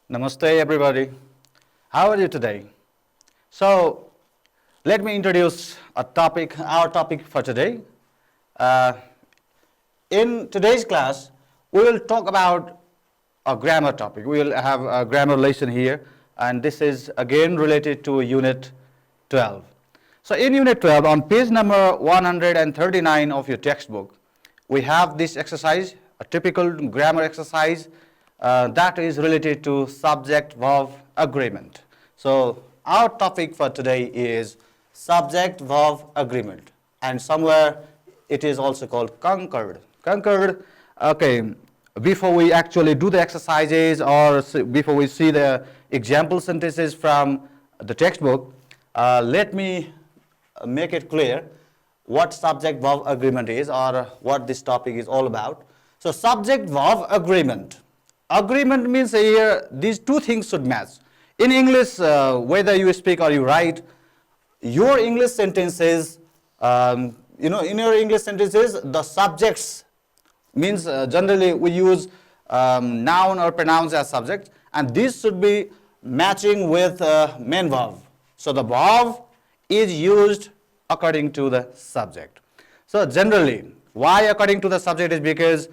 Namaste everybody. How are you today? So let me introduce our topic for today. Uh, in today's class, we will talk about a grammar topic. We will have a grammar lesson here, and this is again related to Unit 12. So in Unit 12, on page number 139 of your textbook, we have this exercise, a typical grammar exercise that is related to subject-verb agreement. So our topic for today is subject-verb agreement, and somewhere it is also called concord. Concord, okay, before we actually do the exercises or before we see the example sentences from the textbook, let me make it clear what subject-verb agreement is or what this topic is all about. So subject-verb agreement. Agreement means here these two things should match. In English, whether you speak or you write, your English sentences, in your English sentences, the subjects means generally we use noun or pronouns as subject, and this should be matching with main verb. So the verb is used according to the subject. So generally, why according to the subject is because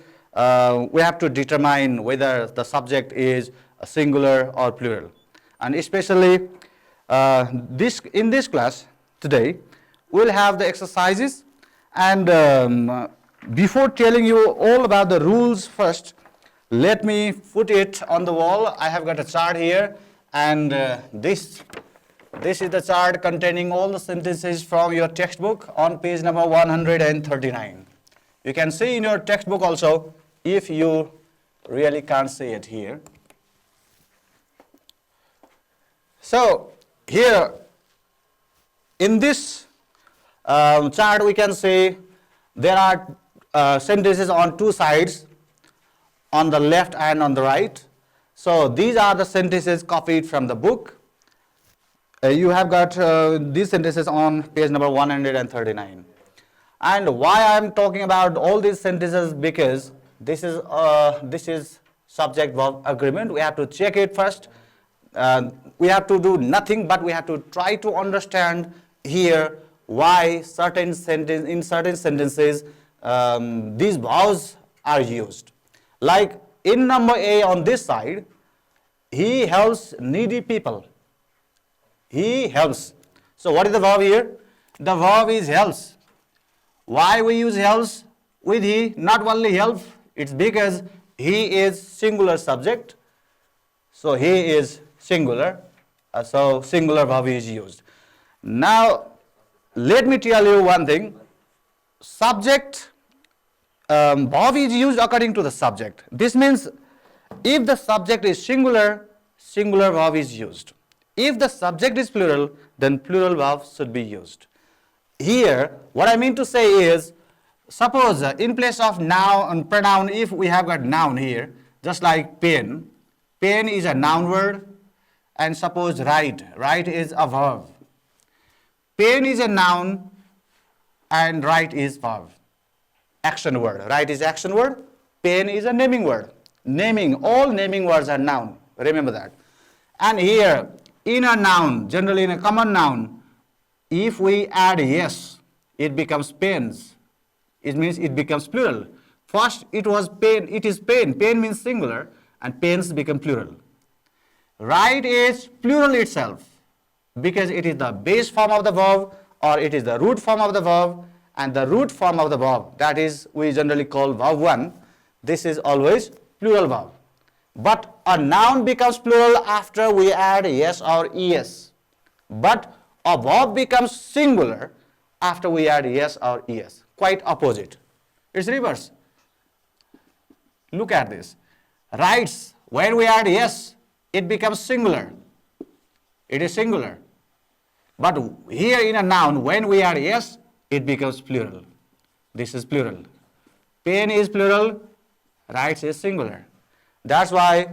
we have to determine whether the subject is a singular or plural. And especially in this class today, we'll have the exercises. And before telling you all about the rules first, let me put it on the wall. I have got a chart here, and this is the chart containing all the sentences from your textbook on page number 139. You can see in your textbook also, if you really can't see it here. So here in this chart we can see there are sentences on two sides, on the left and on the right. So these are the sentences copied from the book. You have got these sentences on page number 139. And why I am talking about all these sentences, because this is subject-verb agreement. We have to check it first. We have to do nothing, but we have to try to understand here why in certain sentences these verbs are used. Like in number A on this side, he helps needy people. He helps. So what is the verb here? The verb is helps. Why we use helps with he, not only help? It's because he is singular subject. So he is singular. So singular verb is used. Now let me tell you one thing. Subject verb is used according to the subject. This means if the subject is singular, singular verb is used. If the subject is plural, then plural verb should be used. Here, what I mean to say is, suppose in place of noun and pronoun, if we have got noun here, just like pen, pen is a noun word, and suppose write is a verb. Pen is a noun, and write is verb. Action word. Write is action word, pen is a naming word. Naming, all naming words are noun. Remember that. And here, in a noun, generally in a common noun, if we add yes, it becomes pens. It means it becomes plural. First it was pen, it is pen. Pen means singular, and pens become plural. Write is plural itself, because it is the base form of the verb, or it is the root form of the verb, and the root form of the verb, that is we generally call verb 1. This is always plural verb. But a noun becomes plural after we add yes or es. But a verb becomes singular after we add yes or es. Quite opposite. It's reverse. Look at this. Writes, when we add yes, it becomes singular. It is singular. But here in a noun, when we add yes, it becomes plural. This is plural. Pen is plural, writes is singular. That's why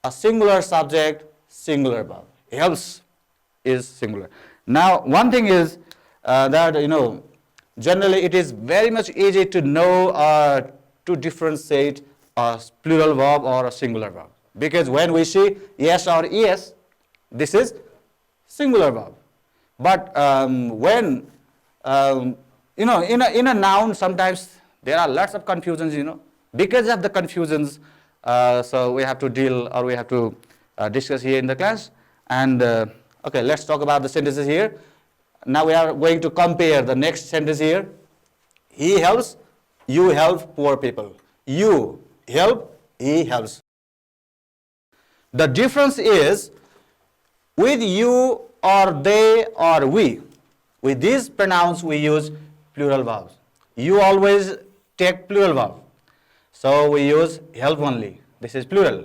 a singular subject, singular verb. Helps is singular. Now, one thing is that, generally it is very much easy to know to differentiate a plural verb or a singular verb. Because when we see yes or yes, this is singular verb. But when, in a noun, sometimes there are lots of confusions, Because of the confusions, so we have to deal, or we have to discuss here in the class. And okay, let's talk about the sentences here. Now we are going to compare the next sentence here. He helps, you help poor people. You help, he helps. The difference is with you or they or we. With these pronouns we use plural verbs. You always take plural verb. So we use help only. This is plural.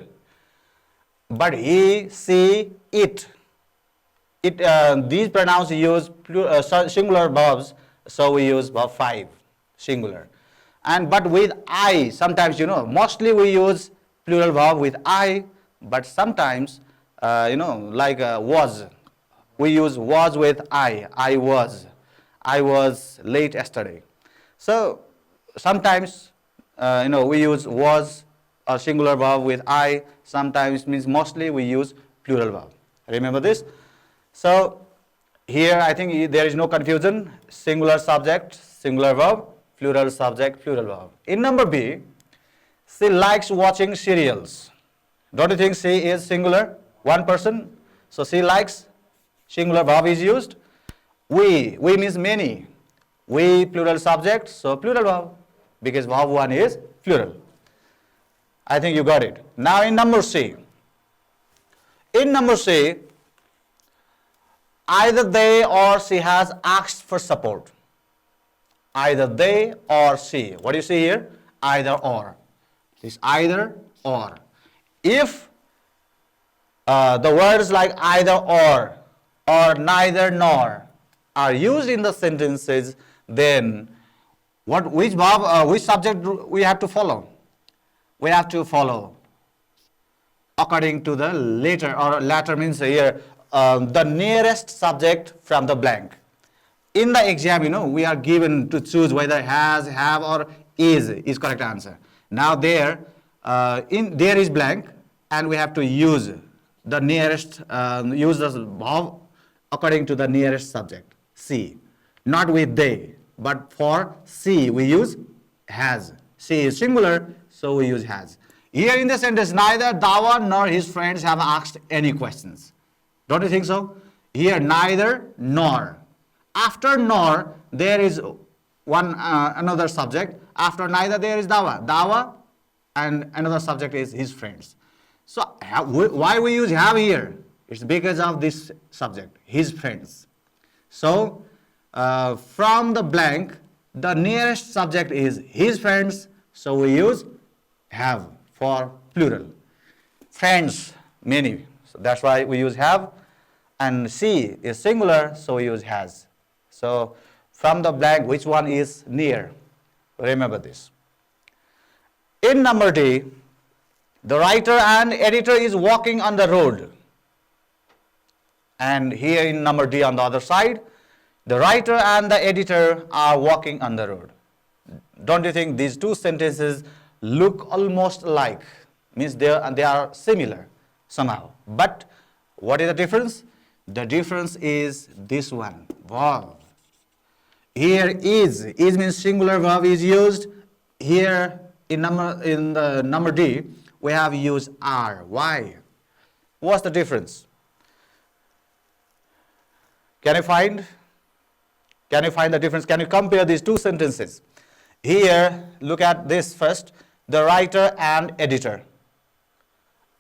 But he, she, it. These pronouns use singular verbs, so we use verb 5, singular. But with I, sometimes, mostly we use plural verb with I, but sometimes, like was. We use was with I. I was late yesterday. So sometimes, we use was or singular verb with I. Sometimes means mostly we use plural verb. Remember this? So here I think there is no confusion. Singular subject, singular verb, plural subject, plural verb. In number B, she likes watching serials. Don't you think she is singular? One person. So she likes, singular verb is used. We means many. We plural subject, so plural verb, because verb 1 is plural. I think you got it. Now in number C. In number C, either they or she has asked for support. Either they or she. What do you see here? Either or. This either or. If the words like either or neither nor are used in the sentences, then which verb, which subject we have to follow? We have to follow according to the later, or latter means here the nearest subject from the blank. In the exam, we are given to choose whether has, have, or is correct answer. Now there is blank, and we have to use the nearest, use the verb according to the nearest subject, C. Not with they, but for C we use has. C is singular, so we use has. Here in the sentence, neither Dawa nor his friends have asked any questions. Don't you think so? Here, neither nor. After nor, there is another subject. After neither, there is Dawa. Dawa, and another subject is his friends. So why we use have here? It's because of this subject, his friends. So from the blank, the nearest subject is his friends, so we use have for plural. Friends, many. So that's why we use have. And she is singular, so we use has. So from the blank, which one is near? Remember this. In number D, the writer and editor is walking on the road. And here in number D on the other side, the writer and the editor are walking on the road. Don't you think these two sentences look almost alike? Means they are similar somehow. But what is the difference? The difference is this one, verb. Here is means singular verb is used. Here in the number D, we have used are. Why? What's the difference? Can you find the difference? Can you compare these two sentences? Here, look at this first, the writer and editor.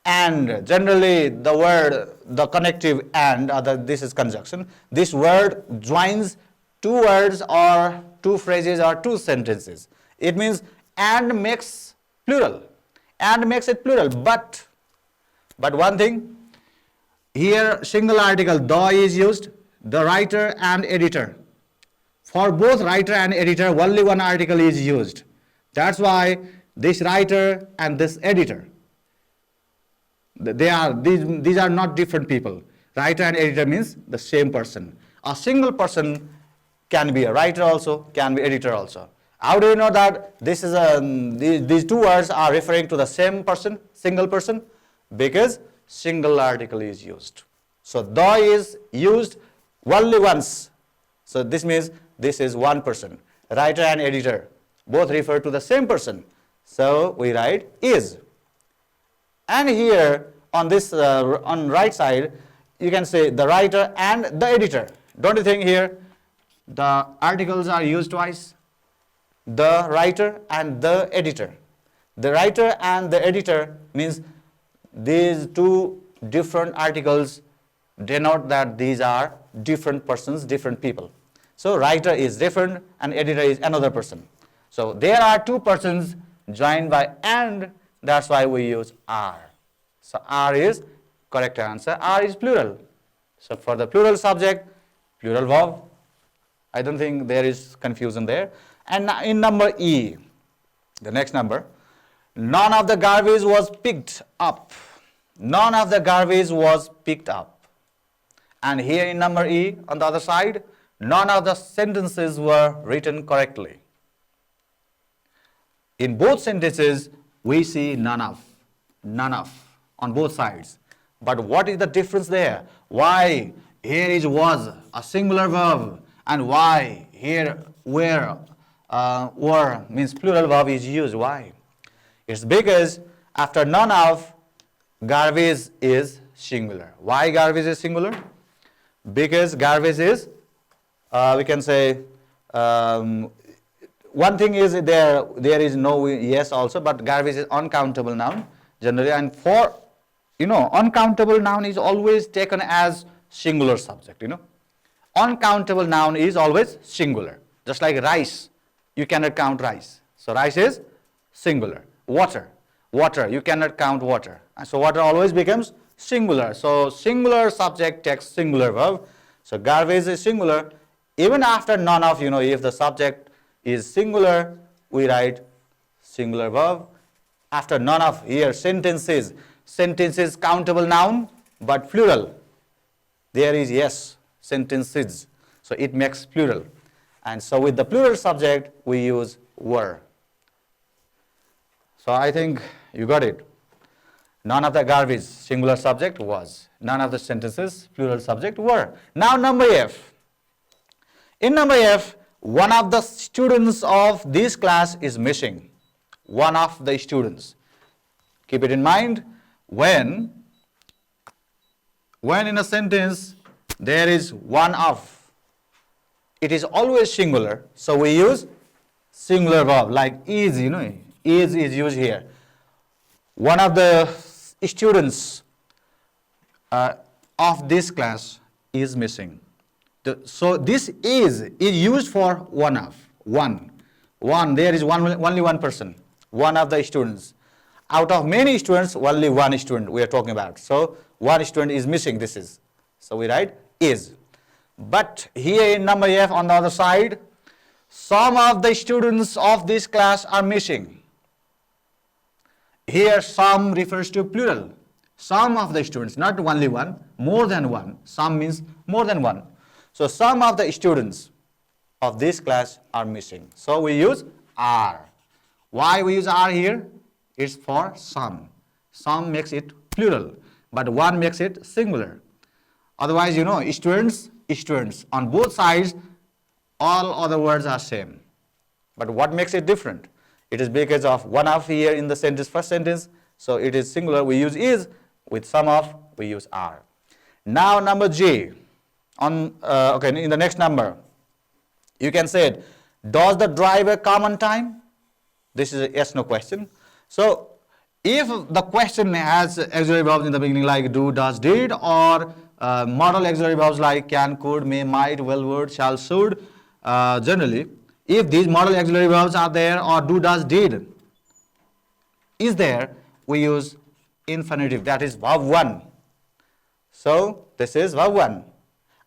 And generally the word, the connective and, this is conjunction. This word joins two words or two phrases or two sentences. It means and makes plural. And makes it plural. But one thing, here single article the is used, the writer and editor. For both writer and editor, only one article is used. That's why this writer and this editor, these are not different people. Writer and editor means the same person. A single person can be a writer also, can be editor also. How do you know that this is these two words are referring to the same person, single person? Because single article is used. So the is used only once. So this means this is one person. Writer and editor both refer to the same person. So we write is. And here on this on right side, you can say the writer and the editor. Don't you think here the articles are used twice? The writer and the editor. The writer and the editor means these two different articles denote that these are different persons, different people. So writer is different and editor is another person. So there are two persons joined by and, that's why we use are. So are is correct answer. Are is plural. So for the plural subject, plural verb. I don't think there is confusion there. And in number E, the next number, none of the garbage was picked up. None of the garbage was picked up. And here in number E, on the other side, none of the sentences were written correctly. In both sentences, we see none of on both sides. But what is the difference there? Why here is was, a singular verb, and why here were means plural verb is used? Why? It's because after none of, garbage is singular. Why garbage is singular? Because garbage is, we can say, one thing is there is no yes also, but garbage is uncountable noun generally, and for uncountable noun is always taken as singular subject. Uncountable noun is always singular. Just like rice, you cannot count rice. So rice is singular. Water, you cannot count water. And so water always becomes singular. So singular subject takes singular verb. So garbage is singular. Even after none of, if the subject is singular, we write singular verb. After none of, here sentences countable noun, but plural. There is yes, sentences. So it makes plural. And so with the plural subject, we use were. So I think you got it. None of the garbage, singular subject, was. None of the sentences, plural subject, were. Now number F. In number F, one of the students of this class is missing. One of the students. Keep it in mind, when in a sentence there is one of, it is always singular. So we use singular verb like is, is used here. One of the students of this class is missing. So this is used for one of. One, there is only one person, one of the students. Out of many students, only one student we are talking about. So one student is missing, this is. So we write is. But here in number F on the other side, some of the students of this class are missing. Here some refers to plural. Some of the students, not only one, more than one. Some means more than one. So some of the students of this class are missing. So we use are. Why we use are here? It's for some. Some makes it plural, but one makes it singular. Otherwise, students. On both sides, all other words are same. But what makes it different? It is because of one of here in the sentence, first sentence. So it is singular, we use is. With some of, we use are. Now number J. In the next number, you can say it. Does the driver come on time? This is a yes, no question. So if the question has auxiliary verbs in the beginning like do, does, did, or modal auxiliary verbs like can, could, may, might, will, would, shall, should, generally, if these modal auxiliary verbs are there or do, does, did is there, we use infinitive, that is verb 1. So this is verb 1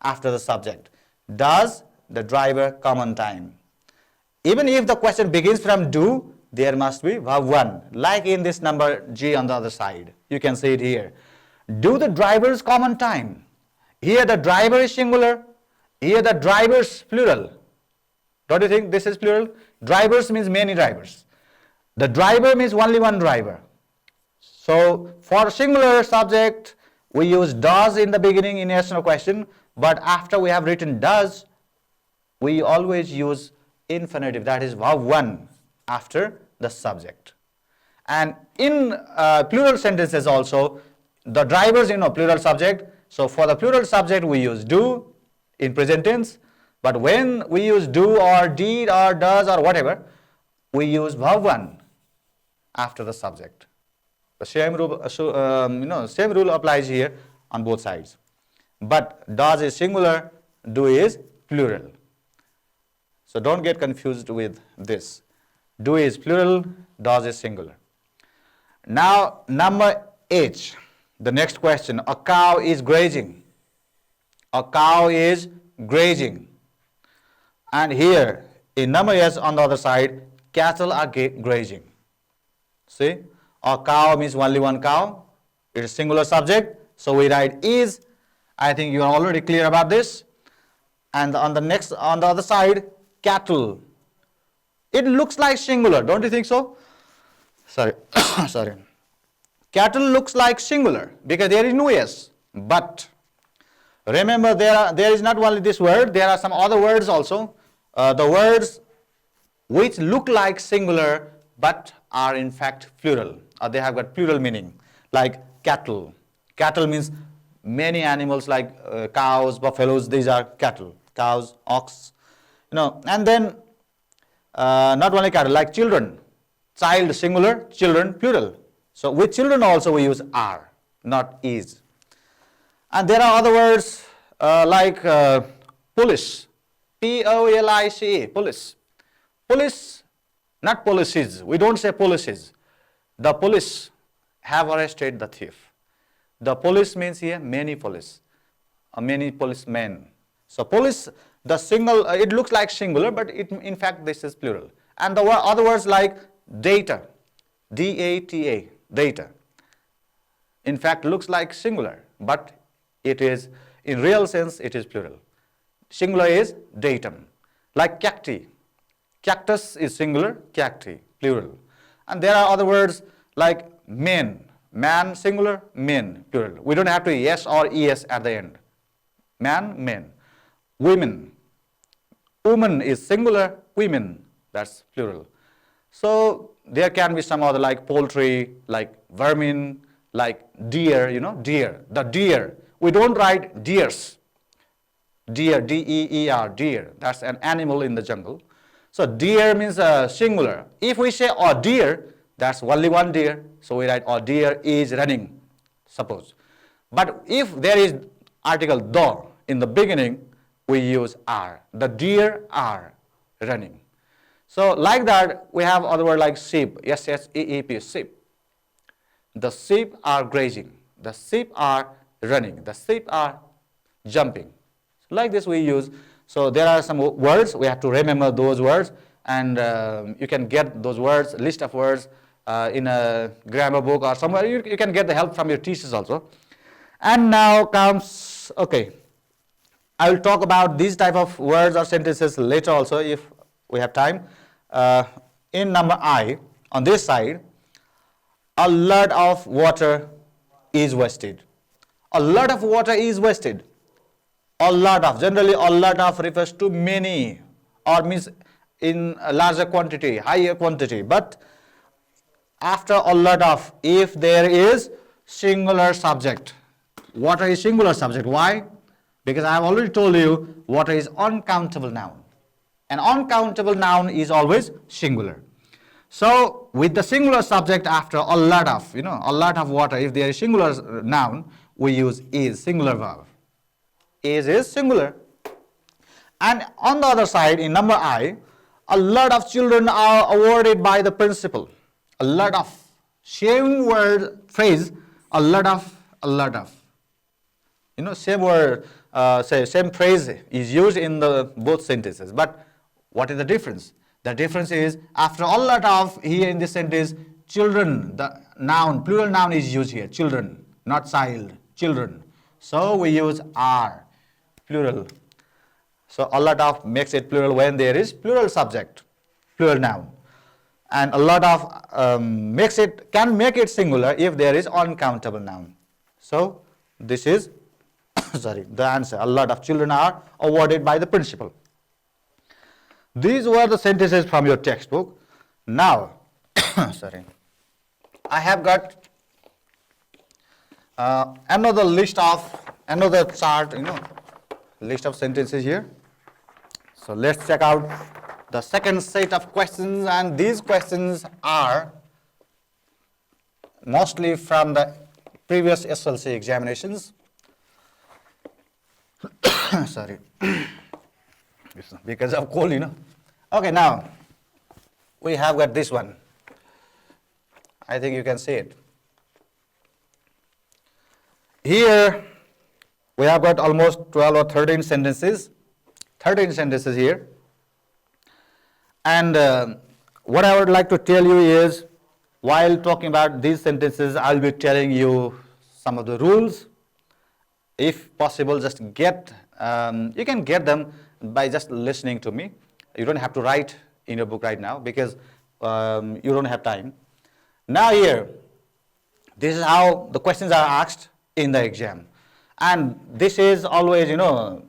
after the subject. Does the driver come on time? Even if the question begins from do, there must be verb 1, like in this number G on the other side. You can see it here. Do the drivers come on time? Here the driver is singular, here the drivers plural. Don't you think this is plural? Drivers means many drivers. The driver means only one driver. So for singular subject, we use does in the beginning in yes or no question, but after we have written does, we always use infinitive, that is verb 1 after the subject. And in plural sentences also, the drivers, plural subject. So for the plural subject, we use do in present tense. But when we use do or did or does or whatever, we use verb 1 after the subject. The same rule, same rule applies here on both sides. But does is singular, do is plural. So don't get confused with this. Do is plural, does is singular. Now, number H, the next question. A cow is grazing. A cow is grazing. And here, in number S on the other side, cattle are grazing. See, a cow means only one cow. It is singular subject. So we write is. I think you are already clear about this. And on the other side, cattle. It looks like singular, don't you think so? Sorry. Cattle looks like singular because there is no S. But remember, there is not only this word, there are some other words also. The words which look like singular but are in fact plural, or they have got plural meaning, like cattle. Cattle means many animals like cows, buffaloes, these are cattle. Cows, ox, and then not only cattle, like children. Child singular, children plural. So with children also we use are, not is. And there are other words like police, P-O-L-I-C-E, police. Police, not policies. We don't say policies. The police have arrested the thief. The police means here many police, many policemen. So police, the single, it looks like singular, but in fact this is plural. And the other words like data, D-A-T-A, data. In fact looks like singular, but it is, in real sense, it is plural. Singular is datum. Like cacti. Cactus is singular, cacti, plural. And there are other words like men. Man singular, men plural. We don't have to yes or es at the end. Man, men. Women. Woman is singular, women, that's plural. So there can be some other like poultry, like vermin, like deer, deer. The deer. We don't write deers. Deer, D-E-E-R, deer. That's an animal in the jungle. So deer means singular. If we say a deer, that's only one deer. So we write a deer is running, suppose. But if there is article the in the beginning, we use are. The deer are running. So like that, we have other word like sheep, S-S-E-E-P, sheep. The sheep are grazing. The sheep are running. The sheep are jumping. So like this we use. So there are some words, we have to remember those words, and you can get those words, list of words in a grammar book or somewhere. You can get the help from your teachers also. And now comes, okay, I will talk about these type of words or sentences later also if we have time. In number I, on this side, a lot of water is wasted. A lot of water is wasted. A lot of, generally a lot of refers to many or means in a larger quantity, higher quantity. But after a lot of, if there is singular subject, water is singular subject. Why? Because I have already told you water is uncountable noun. An uncountable noun is always singular. So with the singular subject after a lot of, a lot of water, if there is singular noun, we use is, singular verb. Is singular. And on the other side, in number I, a lot of children are awarded by the principal. A lot of, same word, phrase, a lot of. Same word, same phrase is used in the both sentences. But what is the difference? The difference is after a lot of, here in this sentence, children, the noun, plural noun is used here. Children, not child, children. So we use are, plural. So a lot of makes it plural when there is plural subject, plural noun. and a lot of can make it singular if there is uncountable noun. So this is sorry, the answer. A lot of children are awarded by the principal. These were the sentences from your textbook. Now, sorry, I have got another chart, list of sentences here. So let's check out the second set of questions, and these questions are mostly from the previous SLC examinations. Sorry, because of cold, Okay, now we have got this one. I think you can see it. Here we have got almost 12 or 13 sentences. 13 sentences here. And what I would like to tell you is, while talking about these sentences, I'll be telling you some of the rules. If possible, just you can get them by just listening to me. You don't have to write in your book right now because you don't have time. Now here, this is how the questions are asked in the exam. And this is always, a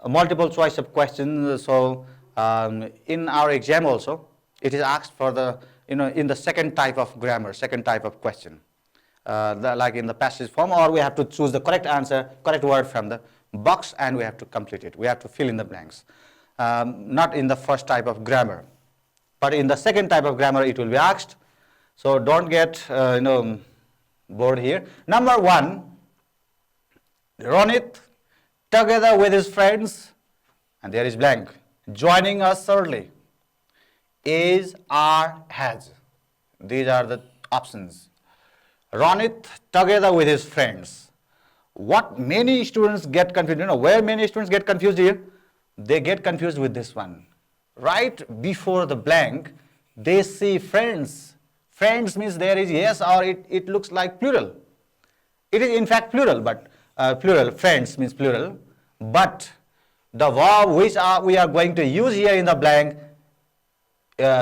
multiple choice of questions. So in our exam also, it is asked for the, in the second type of grammar, second type of question. Like in the passage form, or we have to choose the correct answer, correct word from the box, and we have to complete it. We have to fill in the blanks. Not in the first type of grammar, but in the second type of grammar it will be asked. So don't get bored here. Number 1, Ronit, together with his friends, and there is blank, joining us early, is, are, has. These are the options. Ronit, together with his friends. What many students get confused, where many students get confused here? They get confused with this one. Right before the blank, they see friends. Friends means there is yes, or it looks like plural. It is in fact plural, but plural, friends means plural. But the verb which we are going to use here in the blank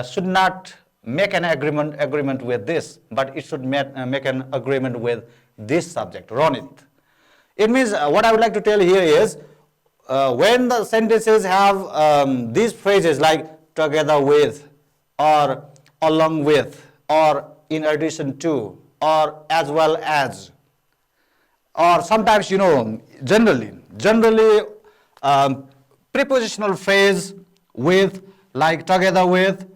should not make an agreement with this, but it should make an agreement with this subject, Ronit. It means what I would like to tell here is when the sentences have these phrases like together with, or along with, or in addition to, or as well as, or sometimes generally prepositional phrase with, like together with,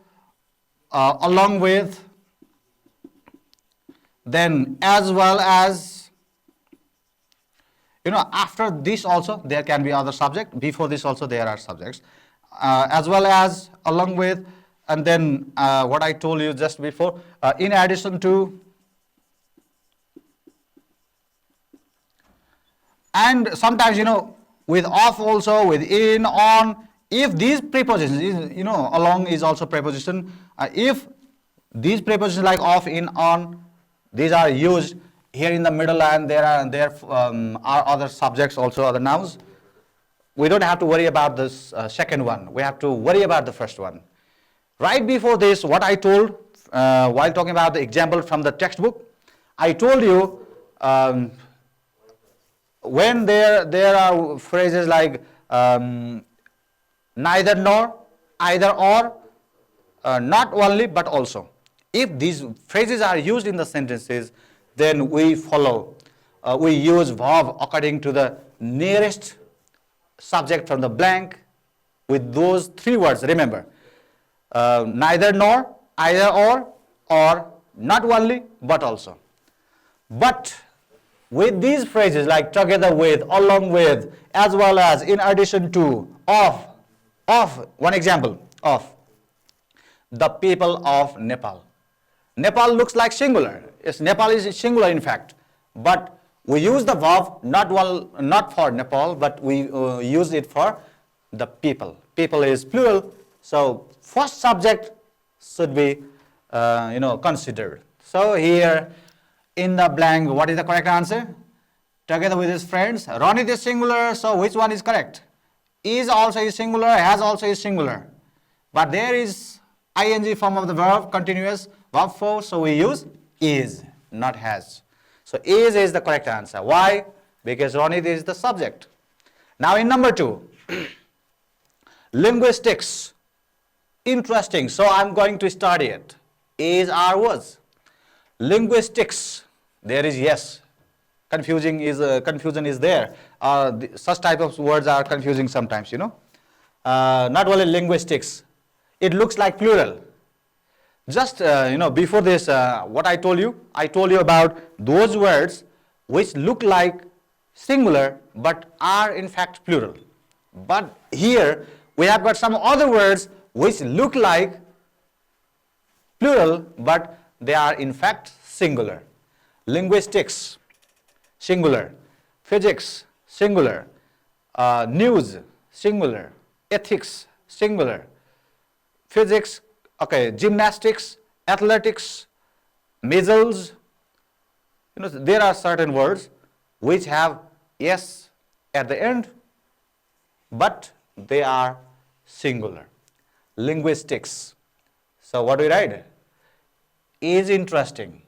along with, then as well as. After this also there can be other subject. Before this also there are subjects. As well as, along with, and then what I told you just before, in addition to. And sometimes, with of also, with in, on. If these prepositions, along is also preposition. If these prepositions like of, in, on, these are used here in the middle, and there are other subjects also, other nouns, we don't have to worry about this second one. We have to worry about the first one. Right before this, what I told while talking about the example from the textbook, I told you when there are phrases like neither nor, either or, not only but also. If these phrases are used in the sentences, then we use verb according to the nearest subject from the blank with those 3 words. Remember, neither nor, either or not only but also. But with these phrases like together with, along with, as well as, in addition to, of, one example, of the people of Nepal. Nepal looks like singular. Yes, Nepal is singular in fact, but we use the verb not for Nepal, but we use it for the people. People is plural, so first subject should be considered. So here in the blank, what is the correct answer? Together with his friends. Ronit is singular, so which one is correct? Is also is singular, has also is singular, but there is ing form of the verb, continuous verb form, so we use is, not has. So is the correct answer. Why? Because Ronit is the subject. Now in number 2, linguistics. Interesting. So I'm going to study it. Is, are, was. Linguistics. There is yes. Confusion is there. Such type of words are confusing sometimes, you know. Not only linguistics. It looks like plural. Just, before this, what I told you about those words which look like singular but are in fact plural. But here we have got some other words which look like plural but they are in fact singular. Linguistics, singular. Physics, singular. News, singular. Ethics, singular. Physics, okay, gymnastics, athletics, measles. There are certain words which have yes at the end, but they are singular. Linguistics. So what do we write? Is interesting,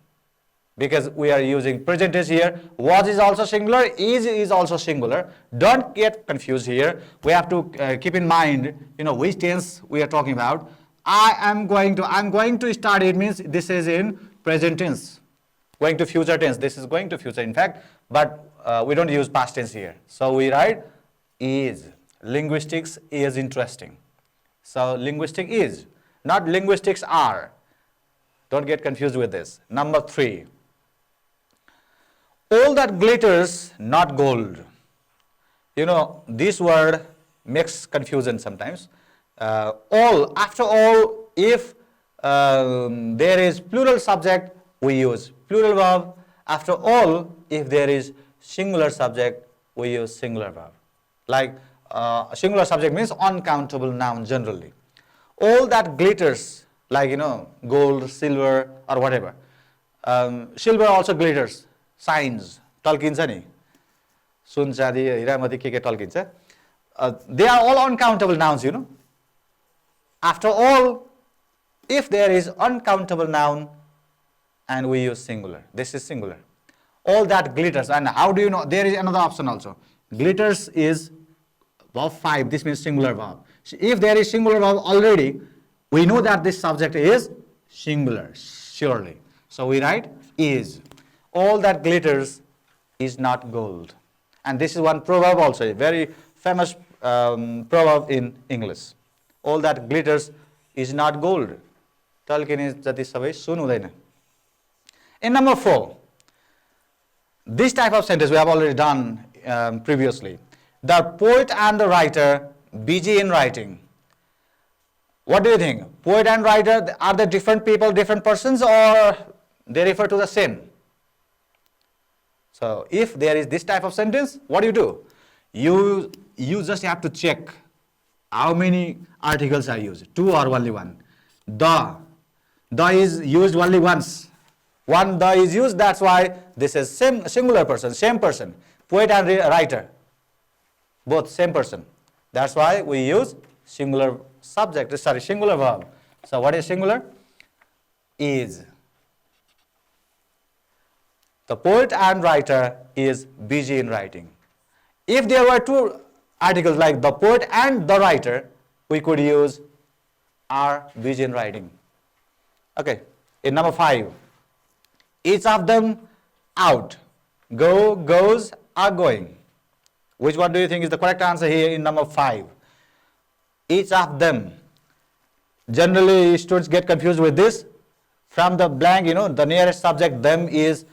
because we are using present tense here. Was is also singular, is also singular. Don't get confused here. We have to keep in mind, which tense we are talking about. I'm going to start, it means this is in present tense. Going to future tense, this is going to future in fact, but we don't use past tense here. So we write is. Linguistics is interesting. So linguistic is, not linguistics are. Don't get confused with this. Number 3. All that glitters, not gold. This word makes confusion sometimes. All, after all, if there is plural subject, we use plural verb. After all, if there is singular subject, we use singular verb. Like singular subject means uncountable noun generally. All that glitters, like gold, silver, or whatever. Silver also glitters, shines, talkincha ni. Sun, chadi, hiramati, ke talkincha. They are all uncountable nouns, After all, if there is uncountable noun and we use singular, this is singular. All that glitters, and how do you know? There is another option also. Glitters is verb 5, this means singular verb. If there is singular verb already, we know that this subject is singular, surely. So we write is. All that glitters is not gold. And this is one proverb also, a very famous proverb in English. All that glitters is not gold. In number 4, this type of sentence we have already done previously. The poet and the writer busy in writing. What do you think? Poet and writer, are they different people, different persons, or they refer to the same? So if there is this type of sentence, what do? You just have to check how many articles are used, 2 or only 1. The is used only once. One the is used, that's why this is singular person, same person. Poet and writer, both same person. That's why we use singular subject, singular verb. So what is singular? Is. The poet and writer is busy in writing. If there were 2 articles like the poet and the writer, we could use are busy in writing. Okay, in number 5, each of them out. Go, goes, are going. Which one do you think is the correct answer here in number 5? Each of them. Generally, students get confused with this. From the blank, the nearest subject, them is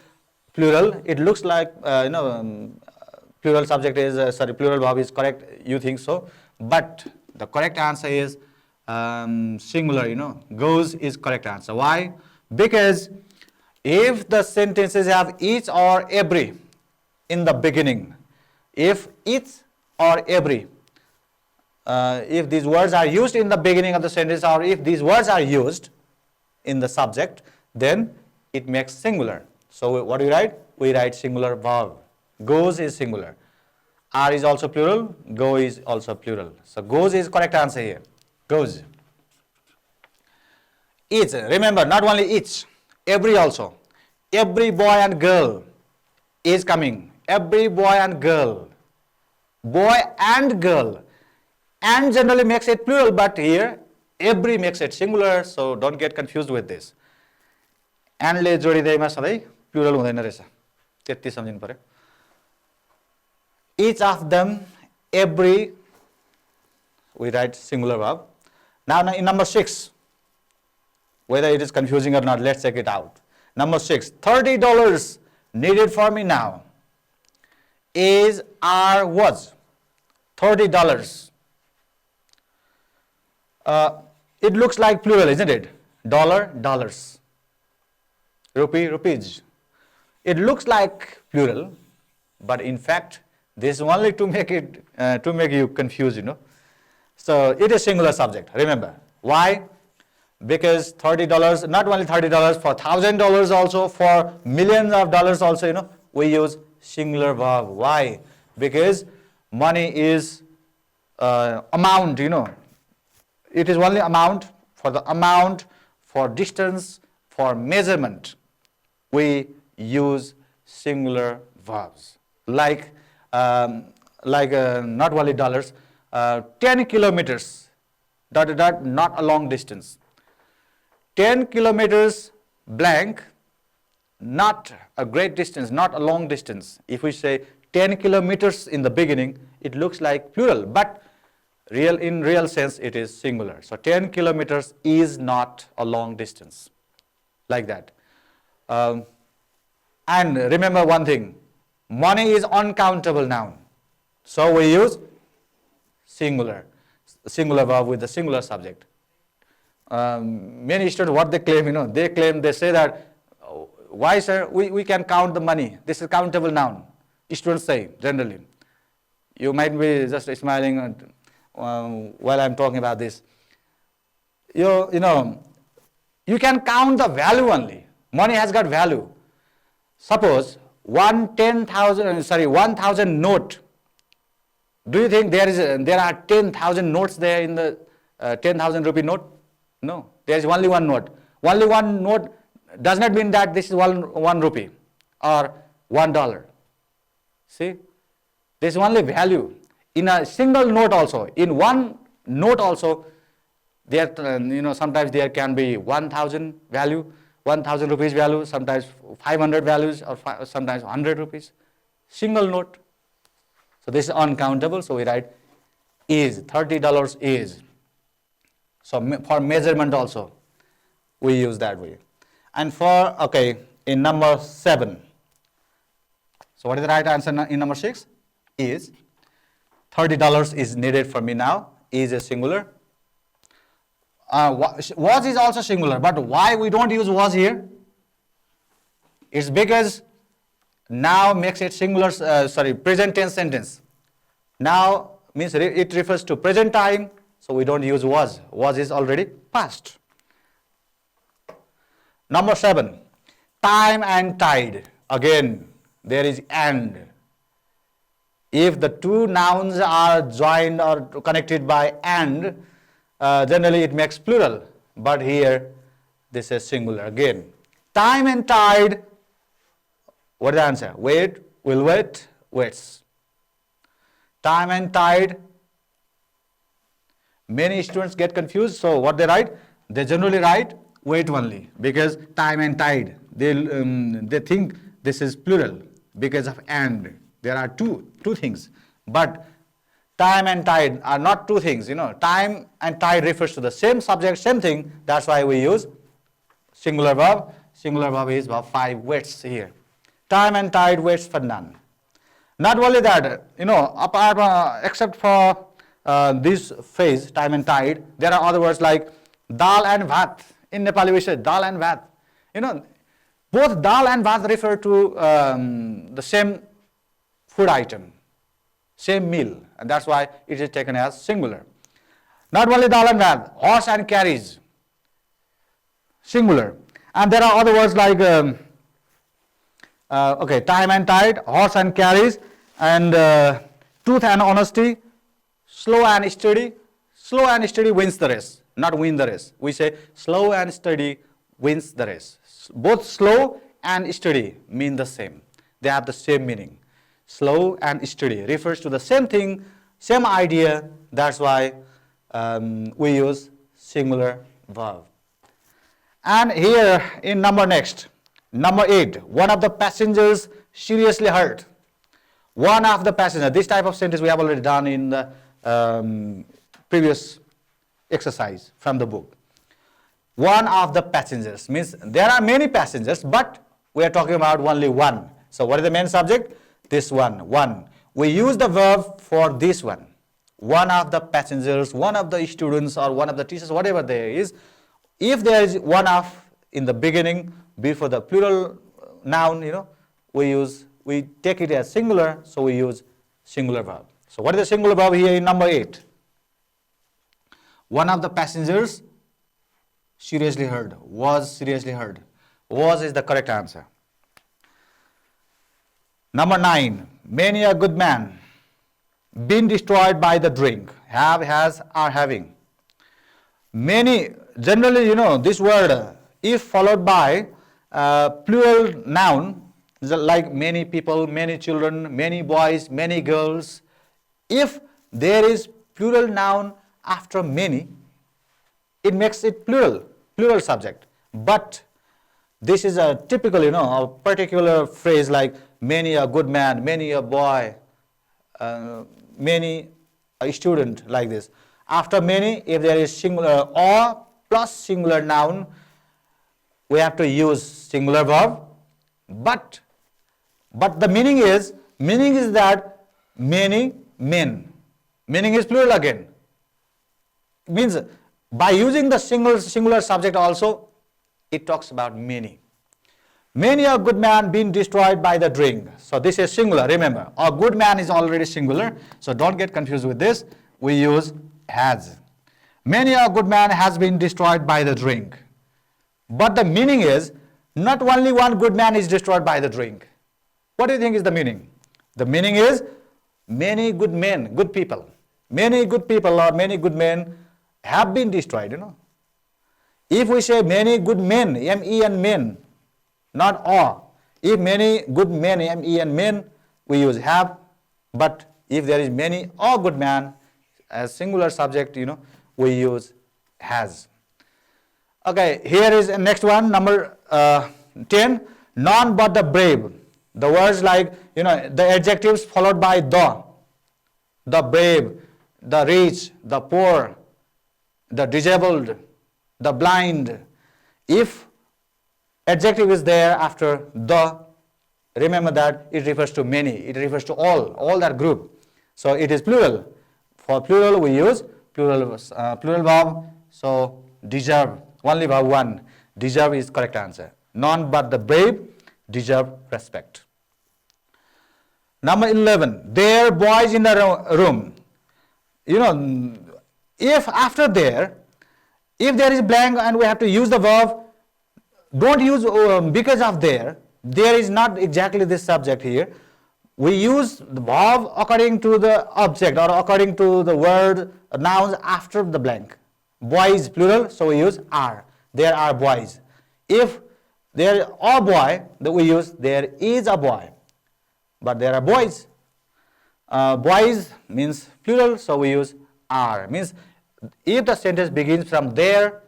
plural. It looks like, plural subject is, plural verb is correct. You think so. But the correct answer is singular, goes is correct answer. Why? Because if the sentences have each or every in the beginning, if each or every, if these words are used in the beginning of the sentence, or if these words are used in the subject, then it makes singular. So what do we write? We write singular verb. Goes is singular. Are is also plural. Go is also plural. So goes is correct answer here. Goes. Each, remember, not only each, every also. Every boy and girl is coming. Every boy and girl. Boy and girl. And generally makes it plural, but here every makes it singular, so don't get confused with this. And ले जोडिँदैमा सधैँ plural हुँदैन रहेछ, त्यति सम्झिनु पर्यो. Each of them, every, we write singular verb. Now in number 6, whether it is confusing or not, let's check it out. Number 6, $30 needed for me now. Is, are, was. $30. It looks like plural, isn't it? Dollar, dollars. Rupee, rupees. It looks like plural, but in fact, this is only to make it to make you confused, So it is singular subject. Remember why? Because $30, not only $30, for $1,000 also, for millions of dollars also, we use singular verb. Why? Because money is amount, It is only amount, for distance, for measurement. We use singular verbs. Like not only dollars, 10 kilometers, ... not a long distance. 10 kilometers blank, not a great distance, not a long distance. If we say 10 kilometers in the beginning, it looks like plural, but in real sense it is singular. So 10 kilometers is not a long distance, like that. And remember one thing, money is uncountable noun. So we use singular verb with the singular subject. Many students, what they claim, they say that, why sir, we can count the money. This is countable noun. Students say generally. You might be just smiling while I'm talking about this. You can count the value only. Money has got value. Suppose 1,000 note. Do you think there are 10,000 notes there in the 10,000 rupee note? No, there is only one note. Only one note does not mean that this is one rupee or $1. See, there is only value. In a single note also, in one note also, there sometimes there can be 1,000 value, 1,000 rupees value, sometimes 500 values, or sometimes 100 rupees. Single note. So this is uncountable. So we write is, $30 is. So for measurement also, we use that way. And in number 7. So what is the right answer in number 6? Is. $30 is needed for me now. Is a singular. Was is also singular, but why we don't use was here? It's because now makes it singular, present tense sentence. Now means it refers to present time, so we don't use was. Was is already past. Number 7, time and tide. Again, there is and. If the two nouns are joined or connected by and, generally it makes plural, but here this is singular again. Time and tide, what is the answer? Wait, will wait, waits. Time and tide, many students get confused, so what they write? They generally write wait only, because time and tide, they think this is plural because of and. There are two things, but time and tide are not two things. Time and tide refers to the same subject, same thing. That's why we use singular verb. Singular verb is verb 5, waits here. Time and tide waits for none. Not only that, apart except for this phrase, time and tide, there are other words like dal and bhat. In Nepali we say dal and bhat. Both dal and bhat refer to the same food item, same meal, and that's why it is taken as singular. Not only dal and bhat, horse and carriage, singular. And there are other words like time and tide, horse and carriage, and truth and honesty, slow and steady. Slow and steady wins the race. not win the race. We say slow and steady wins the race. Both slow and steady mean the same. They have the same meaning. Slow and steady refers to the same thing, same idea. That's why we use singular verb. And here in number 8, one of the passengers seriously hurt. One of the passengers. This type of sentence we have already done in the previous exercise from the book. One of the passengers means there are many passengers, but we are talking about only one. So what is the main subject? This one. We use the verb for this one. One of the passengers, one of the students, or one of the teachers, whatever there is. If there is one of in the beginning before the plural noun, we take it as singular, so we use singular verb. So what is the singular verb here in number 8? One of the passengers seriously hurt, was seriously hurt. Was is the correct answer. Number 9, many a good man been destroyed by the drink. Have, has, are having. Many, generally, this word, if followed by plural noun, like many people, many children, many boys, many girls, if there is plural noun after many, it makes it plural subject. But this is a typical, a particular phrase like many a good man, many a boy, many a student, like this. After many, if there is singular or plus singular noun, we have to use singular verb. But the meaning is that many men. Meaning is plural again. Means by using the singular subject also, it talks about many. Many a good man been destroyed by the drink. So this is singular, remember. A good man is already singular, so don't get confused with this. We use has. Many a good man has been destroyed by the drink. But the meaning is, not only one good man is destroyed by the drink. What do you think is the meaning? The meaning is, many good men, good people. Many good people or many good men have been destroyed, If we say many good men, M-E-N men, not all. If many good men, M-E-N men, we use have. But if there is many or good man, as singular subject, we use has. Okay, here is the next one, number 10. None but the brave. The words like, the adjectives followed by the brave, the rich, the poor, the disabled, the blind. If adjective is there after the, remember that it refers to many, it refers to all that group. So it is plural. For plural we use plural verb. So deserve, only verb 1. Deserve is correct answer. None but the brave deserve respect. Number 11, there boys in the room. If after there, if there is blank and we have to use the verb, don't use because of there. There is not exactly this subject here. We use the verb according to the object or according to the word nouns after the blank. Boys plural, so we use are. There are boys. If there are boy, then we use there is a boy. But there are boys. Boys means plural, so we use are. Means if the sentence begins from there,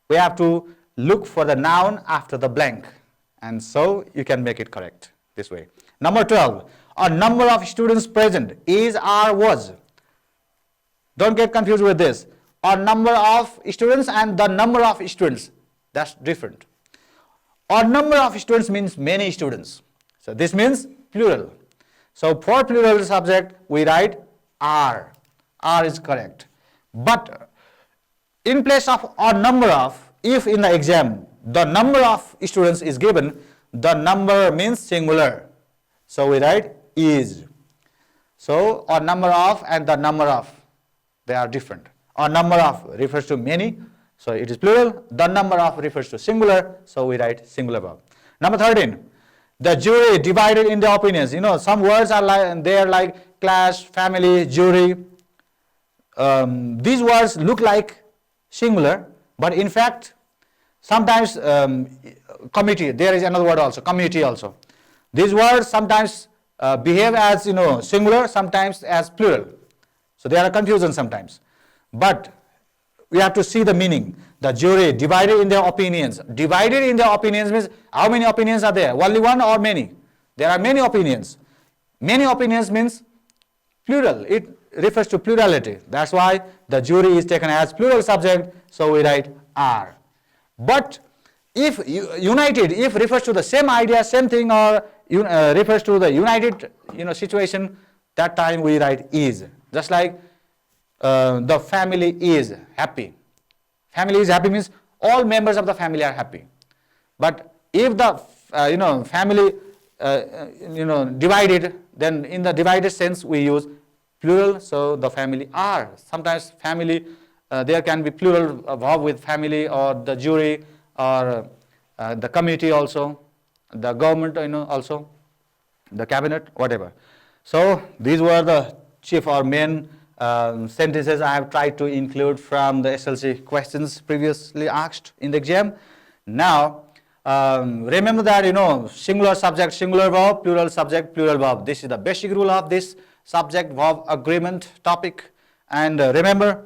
we have to look for the noun after the blank. And so you can make it correct this way. Number 12, a number of students present is, are, was. Don't get confused with this. A number of students and the number of students, that's different. A number of students means many students. So this means plural. So for plural subject, we write are. Are is correct. But in place of a number of, if in the exam the number of students is given, the number means singular. So we write is. So a number of and the number of, they are different. A number of refers to many, so it is plural. The number of refers to singular, so we write singular verb. Number 13, the jury divided in the opinions. Some words are like class, family, jury. These words look like singular, but in fact, sometimes committee, there is another word also, committee also. These words sometimes behave as singular, sometimes as plural. So there are confusion sometimes. But we have to see the meaning. The jury divided in their opinions. Divided in their opinions means how many opinions are there? Only one or many? There are many opinions. Many opinions means plural. It refers to plurality. That's why the jury is taken as plural subject, so we write are. But if united, if refers to the same idea, same thing, or refers to the united situation, that time we write is. Just like the family is happy. Family is happy means all members of the family are happy. But if the family divided, then in the divided sense we use plural, so the family are. Sometimes family, there can be plural verb with family, or the jury, or the committee also, the government also, the cabinet, whatever. So these were the chief or main sentences I have tried to include from the SLC questions previously asked in the exam. Now remember that singular subject, singular verb, plural subject, plural verb. This is the basic rule of this subject verb agreement topic. And remember,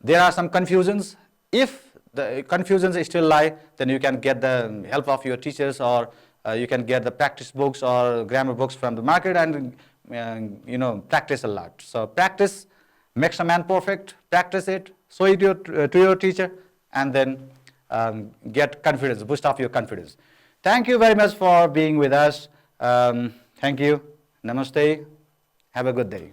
there are some confusions. If the confusions still lie, then you can get the help of your teachers, or you can get the practice books or grammar books from the market, and practice a lot. So practice makes a man perfect. Practice it, show it to your teacher, and then get confidence, boost up your confidence. Thank you very much for being with us. Thank you. Namaste. Have a good day.